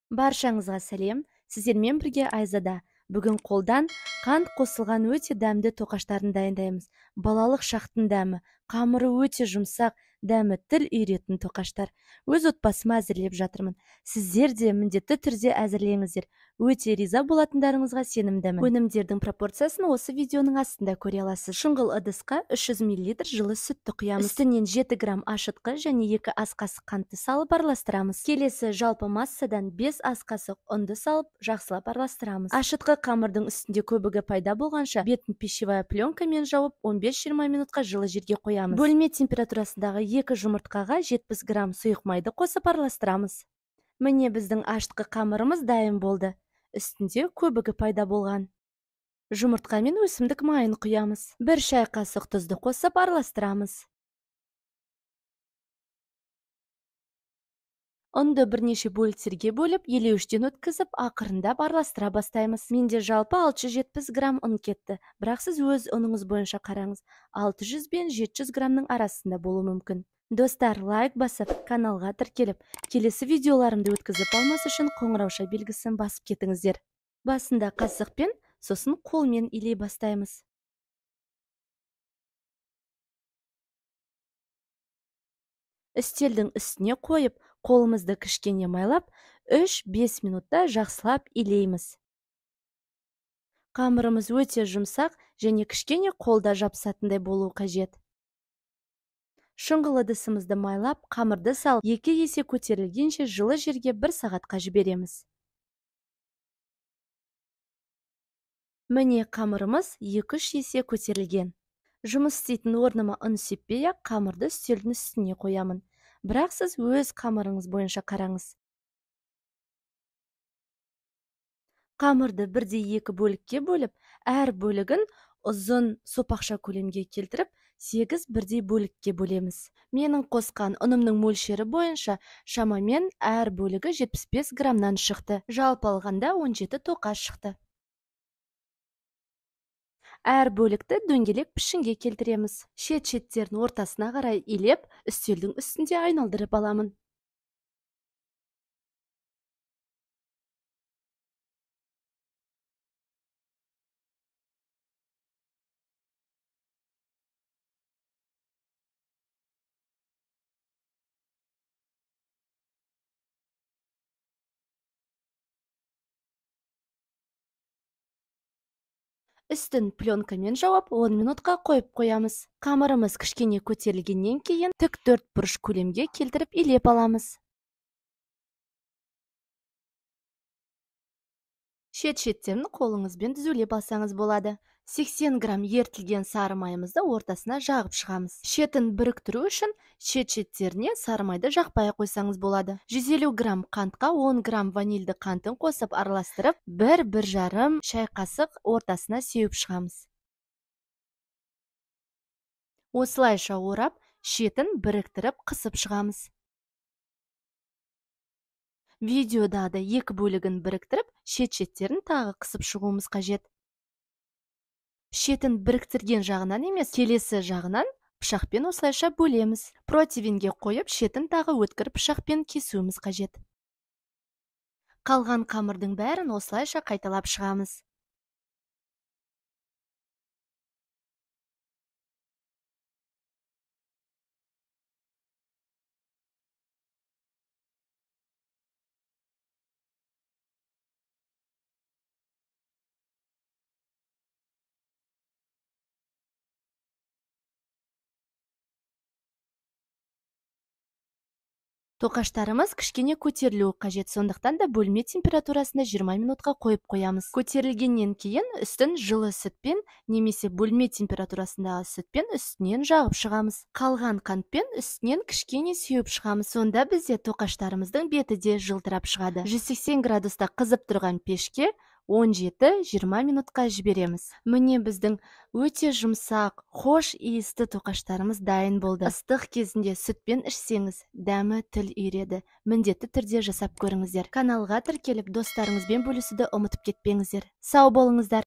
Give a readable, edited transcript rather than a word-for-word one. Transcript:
Баршаңызға сәлем. Сіздермен бірге Айзада. Бүгін қолдан қант қосылған өте дәмді тоқаштарын дайындаймыз. Балалық шақтың дәмі, қамыры өте жұмсақ, дәмі тіл үйіретін тоқаштар. Өз отбасыма әзірлеп жатырмын. Сіздер де міндетті түрде әзірлеңіздер. Өте риза болатындарыңызға сенімдімін. Өнімдердің пропорциясын осы видеоның астында көре аласыз. Шұңғыл ыдысқа 300 мл жылы сүтті құямыз. Үстінен 7 грамм ашытқы және 2 ас қасық қантты салып араластырамыз. Келесі жалпы массадан 5 ас қасық ұнды салып жақсылап араластырамыз. Ашытқы қамырдың үстінде көбігі пайда болғанша бетін пищевая пленкамен жауып 15-20 минутқа жылы жерге қоямыз. Бөлме температурасындағы 2 жұмыртқаға 70 грамм сұйық майды қосып араластырамыз. Міне біздің ашытқы қамырымыз дайын болды. Үстінде көбігі пайда болған. Жұмыртқа мен өсімдік майын құямыз. 1 шай қасық тұзды қосып араластырамыз. Ұнды бірнеше бөліктерге бөліп, елеуіштен өткізіп, ақырындап араластыра бастаймыз. Менде жалпы 670 грамм ұн кетті. Бірақ сіз өз ұныңыз бойынша қараңыз. 600 бен 700 граммның арасында болуы мүмкін. Достар, лайк басып, каналға тіркеліп, келесі видеоларымды өткізіп алмас үшін қоңырауша белгісін басып кетіңіздер. Басында қасықпен, сосын қолмен илей бастаймыз. Үстелдің үстіне қойып, қолымызды кішкене майлап, 3-5 минутта жақсылап илейміз. Қамырымыз өте жұмсақ және кішкене қолда жабысатындай болуы қажет. Шұңғыл ыдысымызды майлап, қамырды салып, 2 есе көтерілгенше жылы жерге 1 сағатқа жібереміз. Міне қамырымыз 2-3 есе көтерілген. Жұмыс істейтін орныма ұн сеппей-ақ қамырды үстелдің үстіне қоямын. Бірақ сіз өз қамырыңыз бойынша қараңыз. Қамырды 1-2 бөлікке бөліп, әр бөлігін ұзын сопақша көлемге келтіріп, 8 бірдей бөлікке бөлеміз. Менің қосқан ұнымның мөлшері бойынша шамамен әр бөлігі 75 граммнан шықты. Жалпы алғанда 17 тоқаш шықты. Әр бөлікті дөңгелек пішінге келтіреміз. Шет-шеттерін ортасына қарай илеп, үстелдің үстінде айналдырып аламын. Үстін пленкамен жауып, 10 минутқа қойып қоямыз. Қамырымыз кішкене көтерілгеннен кейін тік 4 бұрыш көлемге келтіріп илеп аламыз. Шет-шеттерін қолыңызбен түзулеп алсаңыз болады. 80 грамм ертілген сары майымызды ортасына жағып шығамыз. Шетін біріктіру үшін шет-шеттеріне сары майды жақпай қойсаңыз болады. 150 грамм қантқа 10 грамм ванильді қантын қосып араластырып, 1-1,5 шай қасық ортасына сеуіп шығамыз. Осылайша орап, шетін біріктіріп қысып шығамыз. Видеода да 2 бөлігін біріктіріп, шет-шеттерін тағы қысып шығуымыз қажет. Шетін біріктірген жағынан емес, келесі жағынан пышақпен осылайша бөлеміз. Противенге қойып, шетін тағы өткір пышақпен кесуіміз қажет. Қалған қамырдың бәрін осылайша қайталап шығамыз. Тоқаштарымыз кішкене көтерілуі қажет, сондықтан да бөлме температурасында 20 минутқа қойып қоямыз. Көтерілгеннен кейін үстін жылы сүтпен немесе бөлме температурасындағы сүтпен үстінен жағып шығамыз. Қалған қантпен үстінен кішкене сеуіп шығамыз. Сонда бізде тоқаштарымыздың беті де жылтырап шығады. 180 градуста қызып тұрған пешке 17-20 минутқа жібереміз. Міне біздің өте жұмсақ, хош иісті тоқаштарымыз дайын болды. Ыстық кезінде сүтпен ішсеңіз, дәмі тіл үйіреді. Міндетті түрде жасап көріңіздер. Каналға тіркеліп, достарыңызбен бөлісуді ұмытып кетпеңіздер. Сау болыңыздар.